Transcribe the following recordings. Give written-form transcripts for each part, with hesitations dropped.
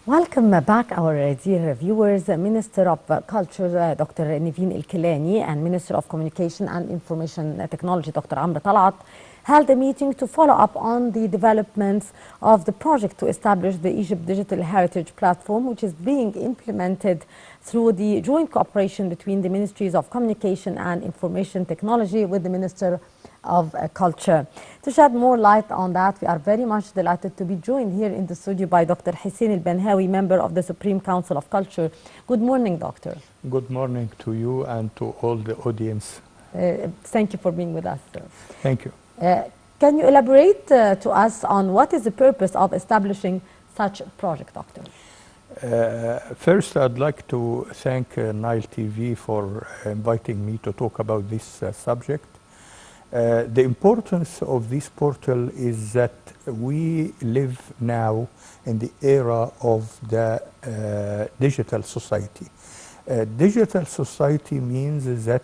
Welcome back, our dear viewers. Minister of Culture, Dr. Niveen El-Kelani, and Minister of Communication and Information Technology, Dr. Amr Talat, held a meeting to follow up on the developments of the project to establish the Egypt Digital Heritage Platform, which is being implemented through the joint cooperation between the Ministries of Communication and Information Technology with the Minister of Culture. To shed more light on that, we are very much delighted to be joined here in the studio by Dr. Hussein Banhawi, member of the Supreme Council of Culture. Good morning, Doctor. Good morning to you and to all the audience. Thank you for being with us, sir. Thank you. Can you elaborate to us on what is the purpose of establishing such a project, Doctor? First, I'd like to thank Nile TV for inviting me to talk about this subject. The importance of this portal is that we live now in the era of the digital society. Digital society means that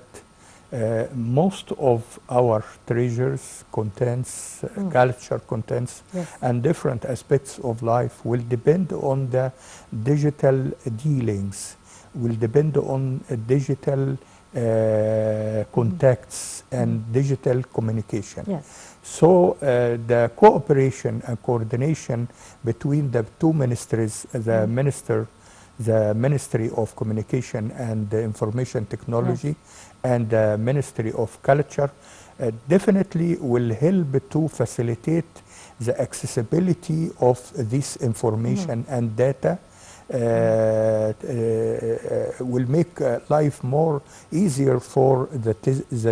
most of our treasures, contents, culture contents, yes, and different aspects of life will depend on the digital dealings, will depend on digital contacts and digital communication. Yes. So the cooperation and coordination between the two ministries, the Ministry of Communication and Information Technology, yes, and the Ministry of Culture definitely will help to facilitate the accessibility of this information and data. Will make life more easier for the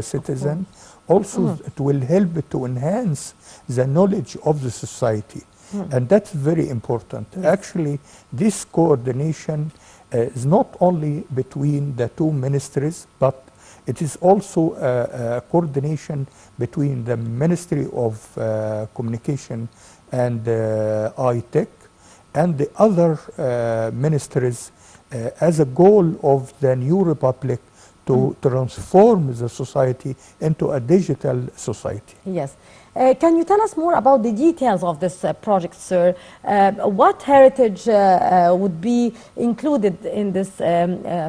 citizen. Also, it will help to enhance the knowledge of the society. And that's very important. Yes. Actually, this coordination is not only between the two ministries, but it is also a coordination between the Ministry of Communication and I-Tech and the other ministries as a goal of the new republic to transform the society into a digital society. Yes. Can you tell us more about the details of this project, sir? What heritage would be included in this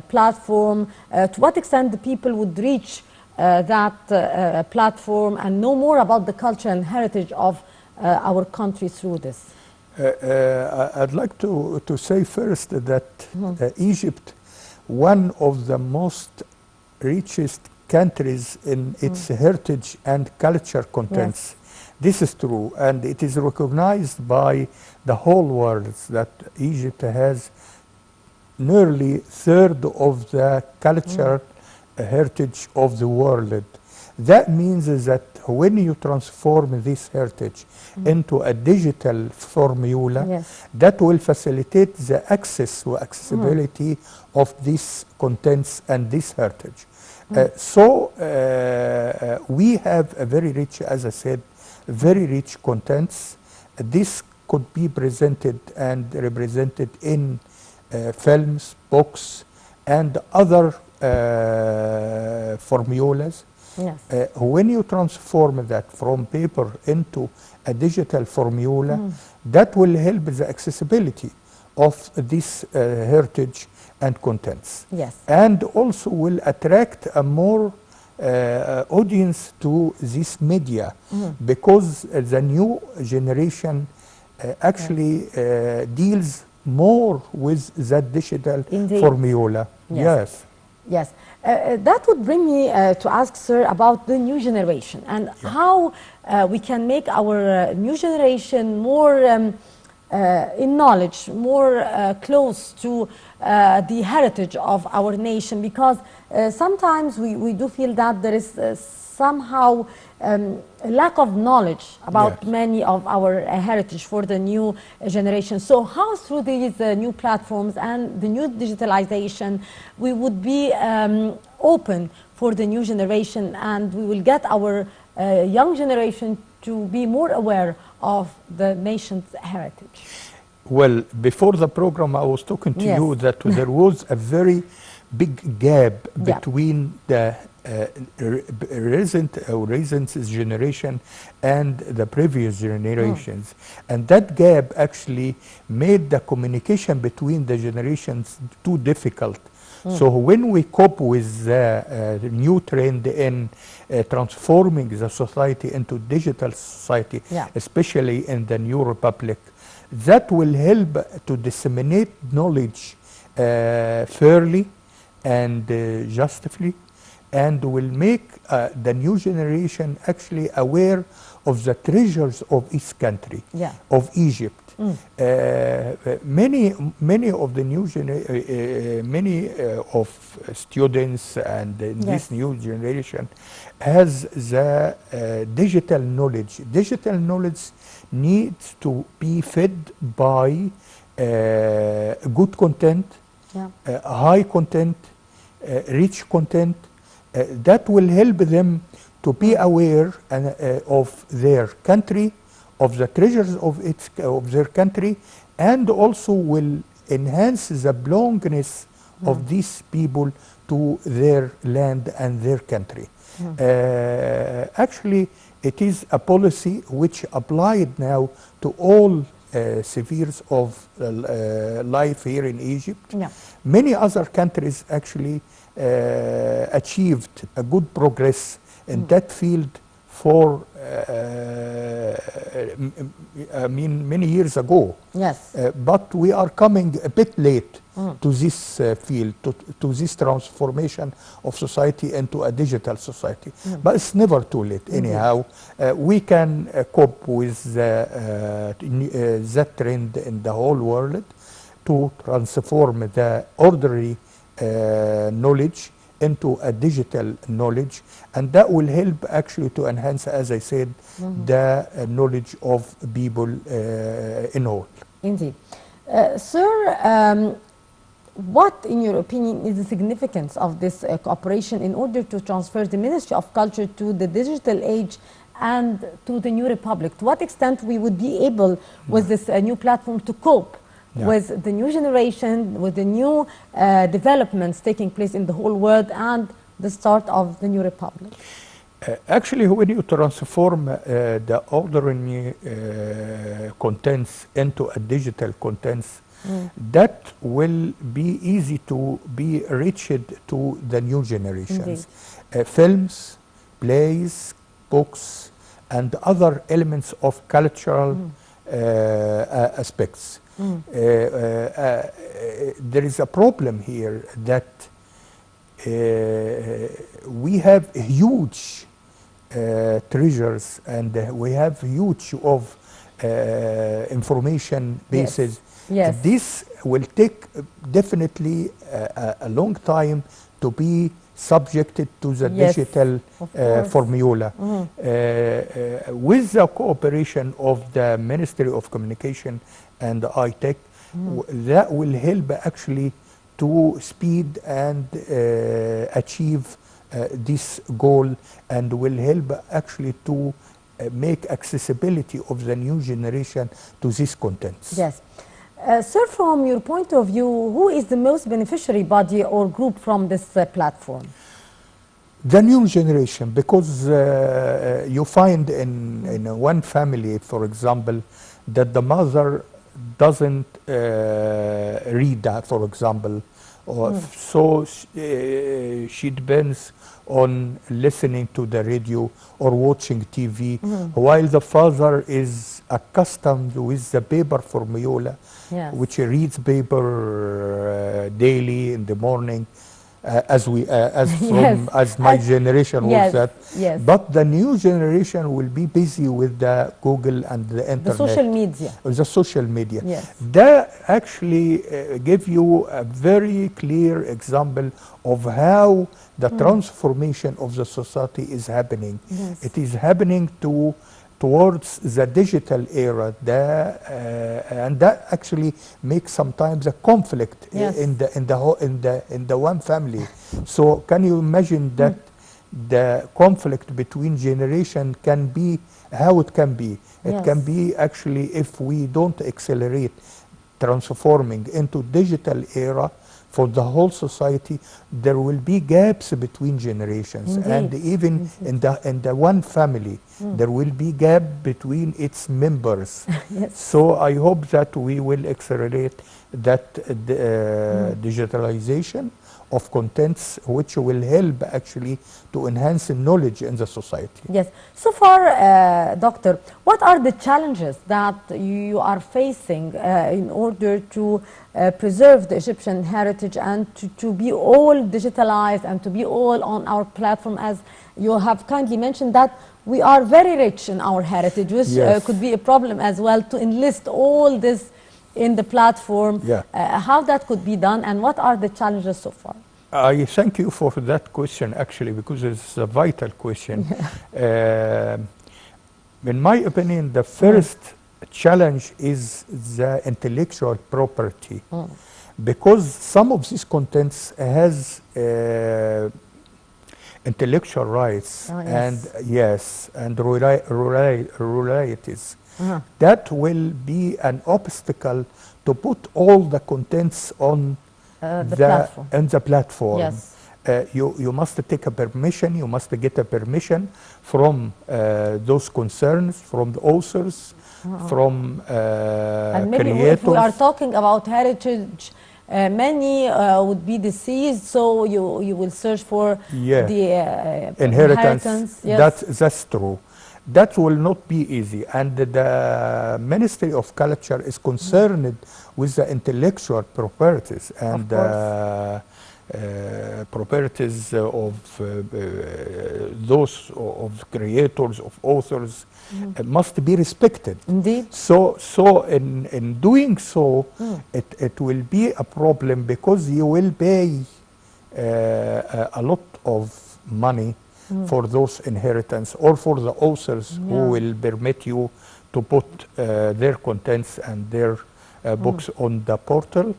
platform? To what extent the people would reach that platform and know more about the culture and heritage of our country through this? I'd like to say first that Egypt, one of the most richest countries in its heritage and culture contents. Yes. This is true, and it is recognized by the whole world that Egypt has nearly a third of the culture heritage of the world. That means that when you transform this heritage into a digital formula, yes, that will facilitate the access or accessibility of these contents and this heritage. So we have a very rich, as I said, very rich contents. This could be presented and represented in films, books, and other formulas. Yes. When you transform that from paper into a digital formula, that will help the accessibility of this heritage and contents. Yes. And also will attract a more audience to this media because the new generation actually deals more with that digital formula. Yes. Yes. That would bring me to ask, sir, about the new generation and how we can make our new generation more in knowledge, more close to the heritage of our nation, because sometimes we do feel that there is somehow a lack of knowledge about many of our heritage for the new generation. So how through these new platforms and the new digitalization we would be open for the new generation and we will get our young generation to be more aware of the nation's heritage? Well, before the program I was talking to you that there was a very big gap between the recent generation and the previous generations. And that gap actually made the communication between the generations too difficult. So when we cope with the new trend in transforming the society into digital society, Yeah. especially in the new republic, that will help to disseminate knowledge fairly and justly, and will make the new generation actually aware of the treasures of each country, Yeah. of Egypt. Many of the new many of students and in Yes. this new generation has the digital knowledge. Digital knowledge needs to be fed by good content, Yeah. high content, rich content that will help them to be aware of their country, of the treasures of their country, and also will enhance the belongingness of these people to their land and their country. Actually, it is a policy which applied now to all spheres of life here in Egypt. Yeah. Many other countries actually achieved a good progress in that field for many years ago. Yes. But we are coming a bit late to this field, to this transformation of society into a digital society. But it's never too late anyhow. We can cope with that trend in the whole world to transform the ordinary knowledge into a digital knowledge, and that will help actually to enhance, as I said, the knowledge of people in all. Indeed. Sir, what, in your opinion, is the significance of this cooperation in order to transfer the Ministry of Culture to the digital age and to the new republic? To what extent we would be able, with this new platform, to cope with the new generation, with the new developments taking place in the whole world and the start of the new republic? Actually, when you transform the ordinary contents into a digital contents, that will be easy to be reached to the new generations. Films, plays, books, and other elements of cultural aspects. There is a problem here that we have huge treasures and we have huge of information bases. Yes. This will take definitely a long time to be subjected to the digital formula. With the cooperation of the Ministry of Communication and I-Tech, that will help actually to speed and achieve this goal, and will help actually to make accessibility of the new generation to these contents. Yes. Sir, from your point of view, who is the most beneficiary body or group from this platform? The new generation, because you find in one family, for example, that the mother doesn't read that, for example, or so she depends on listening to the radio or watching TV, while the father is accustomed with the paper formula, which reads paper daily in the morning, as my generation was that. But the new generation will be busy with the Google and the internet. The social media. The social media. That actually give you a very clear example of how the transformation of the society is happening. It is happening towards the digital era, and that actually makes sometimes a conflict in the one family. So can you imagine that the conflict between generation can be how it can be? It can be actually if we don't accelerate transforming into digital era for the whole society, there will be gaps between generations. Indeed. And even in the one family, there will be gap between its members. Yes. So I hope that we will accelerate that digitalization of contents, which will help actually to enhance knowledge in the society. Yes. So far, Doctor, what are the challenges that you are facing in order to preserve the Egyptian heritage and to be all digitalized and to be all on our platform? As you have kindly mentioned that we are very rich in our heritage, which Yes. could be a problem as well to enlist all this in the platform. Yeah. How that could be done and what are the challenges so far? I thank you for that question, actually, because it's a vital question. In my opinion, the first challenge is the intellectual property, because some of these contents has intellectual rights and royalties. That will be an obstacle to put all the contents on the platform. Yes. You must take a permission, you must get a permission from those concerns, from the authors, from and maybe creators. if we are talking about heritage, many would be deceased, so you will search for the inheritance. Yes. That's true. That will not be easy, and the Ministry of Culture is concerned with the intellectual properties and properties of those of creators, of authors, must be respected. Indeed. So in doing so, it will be a problem, because you will pay a lot of money for those inheritance, or for the authors who will permit you to put their contents and their books on the portal.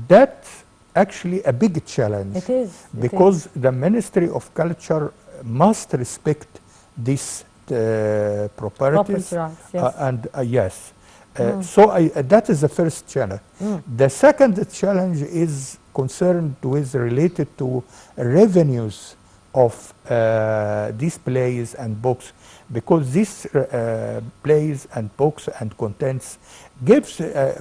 That's actually a big challenge. It is. Because the Ministry of Culture must respect these properties. Property rights, yes. So that is the first challenge. The second challenge is concerned with related to revenues of these plays and books, because these plays and books and contents gives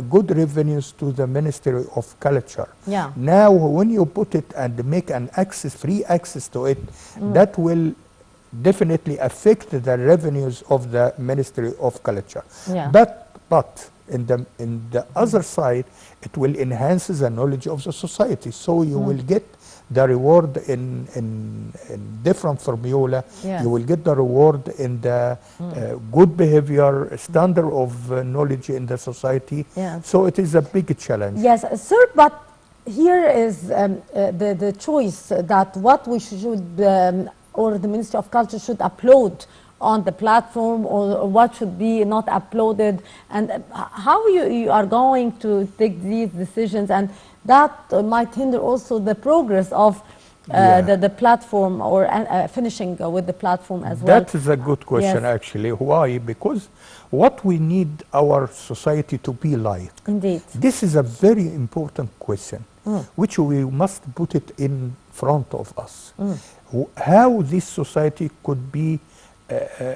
good revenues to the Ministry of Culture. Yeah. Now, when you put it and make an free access to it, that will definitely affect the revenues of the Ministry of Culture. Yeah. But in the other side, it will enhance the knowledge of the society. So you will get the reward in different formula. Yes. You will get the reward in the good behavior, standard of knowledge in the society. Yes. So it is a big challenge. Yes, sir, but here is the choice that what we should, or the Ministry of Culture should upload on the platform, or what should be not uploaded, and how you are going to take these decisions, and that might hinder also the progress of the platform, or finishing with the platform as well. That is a good question, actually. Why? Because what we need our society to be like. Indeed. This is a very important question, which we must put it in front of us. How this society could be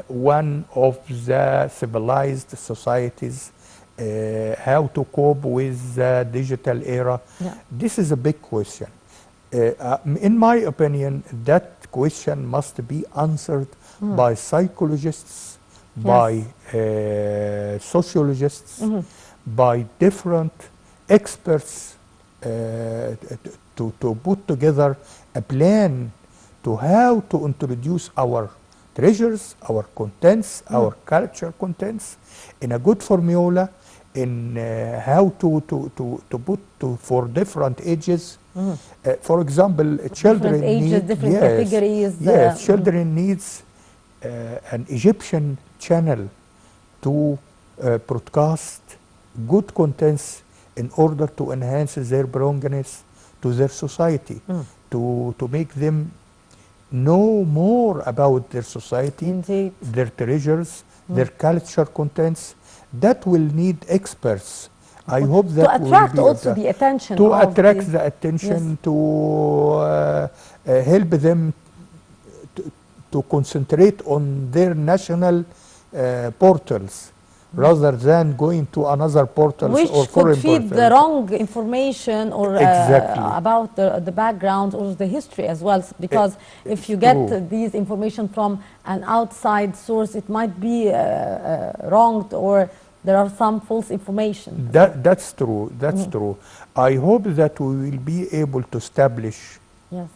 one of the civilized societies, how to cope with the digital era. Yeah. This is a big question. In my opinion, that question must be answered by psychologists, by sociologists, by different experts, to put together a plan to how to introduce our treasures, our contents, our culture contents in a good formula, in how to put for different ages. For example, children different ages, need different categories. Yes, children needs an Egyptian channel to broadcast good contents in order to enhance their belongingness to their society, to make them know more about their society, Indeed. their treasures, their culture contents. That will need experts, I hope that to attract will be also the attention to of attract the attention, Yes. to help them to concentrate on their national portals rather than going to another portals or which could foreign feed the portals. wrong information or Exactly. about the background or the history as well, because if you It's get true. these information from an outside source, it might be wronged, or there are some false information as well. That's true. That's true. I hope that we will be able to establish Yes.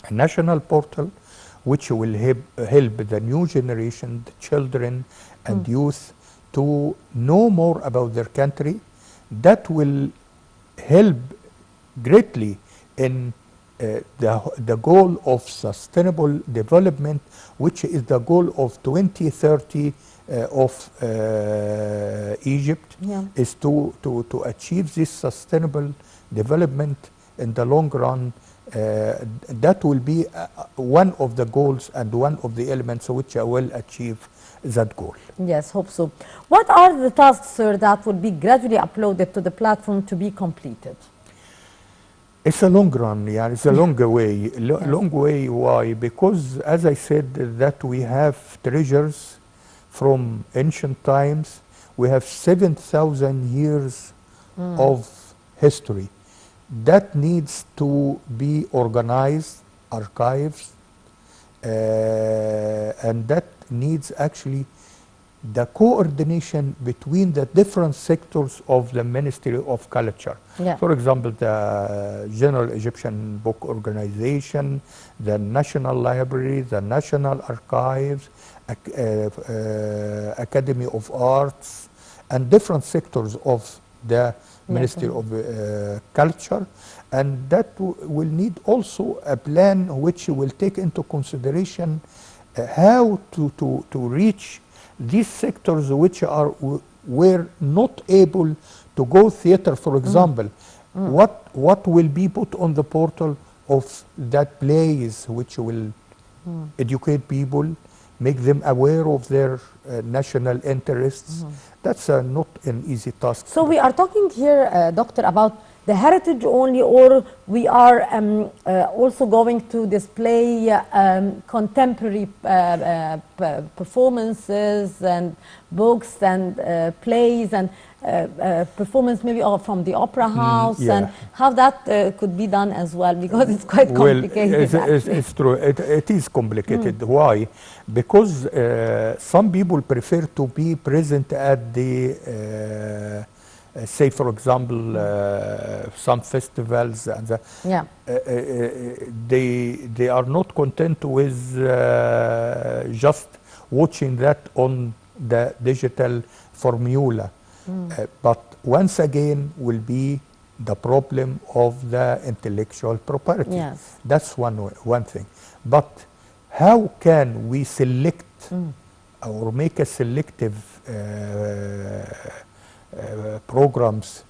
a national portal which will help the new generation, the children and youth, to know more about their country. That will help greatly in the goal of sustainable development, which is the goal of 2030 of Egypt, Yeah. is to achieve this sustainable development in the long run. That will be one of the goals and one of the elements which will achieve that goal. Yes, hope so. What are the tasks, sir, that will be gradually uploaded to the platform to be completed? It's a long run, yeah. It's a long way. Long way. Why? Because, as I said, that we have treasures from ancient times. We have 7,000 years of history that needs to be organized, archived, and that needs actually the coordination between the different sectors of the Ministry of Culture. Yeah. For example, the General Egyptian Book Organization, the National Library, the National Archives, Academy of Arts, and different sectors of the Ministry of Culture. And that will need also a plan which will take into consideration how to reach these sectors which were not able to go theater, for example. What will be put on the portal of that plays which will educate people, make them aware of their national interests? That's not an easy task. So we are talking here, Doctor, about the heritage only, or we are also going to display contemporary performances and books and plays and performance maybe from the opera house, yeah. and how that could be done as well, because it's quite complicated. Well, it's true. It is complicated. Why? Because some people prefer to be present at the say, for example, some festivals, and Yeah. they are not content with just watching that on the digital formula. But once again will be the problem of the intellectual property. Yes. That's one thing. But how can we select or make a selective programs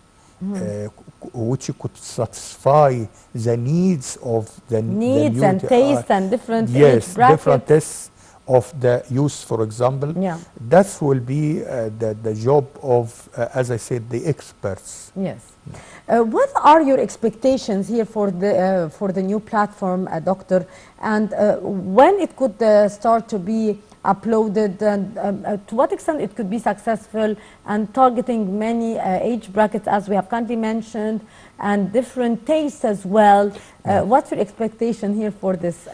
which could satisfy the needs of the Needs the and taste and different yes, age brackets. different tastes of the youth, for example. Yeah. That will be the job of, as I said, the experts. Yes. What are your expectations here for the new platform, Doctor, and when it could start to be uploaded, and to what extent it could be successful and targeting many age brackets, as we have kindly mentioned, and different tastes as well? What's your expectation here for this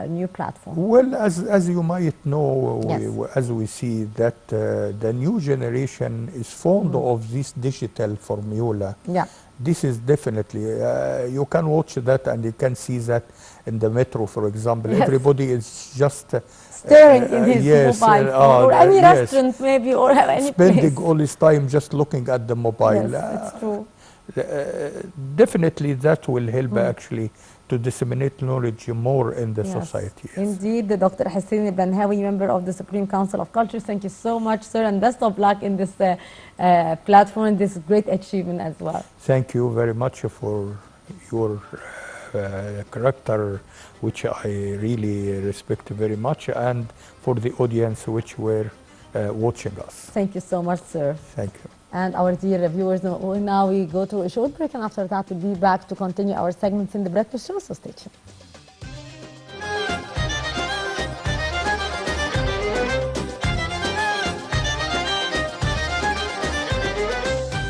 new platform? Well, as you might know, Yes. as we see that the new generation is fond of this digital formula. Yeah. This is definitely, you can watch that and you can see that in the metro, for example. Yes. Everybody is just Staring in his yes, mobile phone, or any yes, restaurant maybe, or any spending place. all his time just looking at the mobile. Yes, it's true. Definitely that will help actually to disseminate knowledge more in the society. Yes. Indeed, Dr. Hussein Banhawi, member of the Supreme Council of Culture. Thank you so much, sir, and best of luck in this platform and this great achievement as well. Thank you very much for your character, which I really respect very much, and for the audience which were watching us. Thank you so much, sir. Thank you. And our dear viewers, now we go to a short break, and after that we'll be back to continue our segments in the breakfast show, so stay tuned.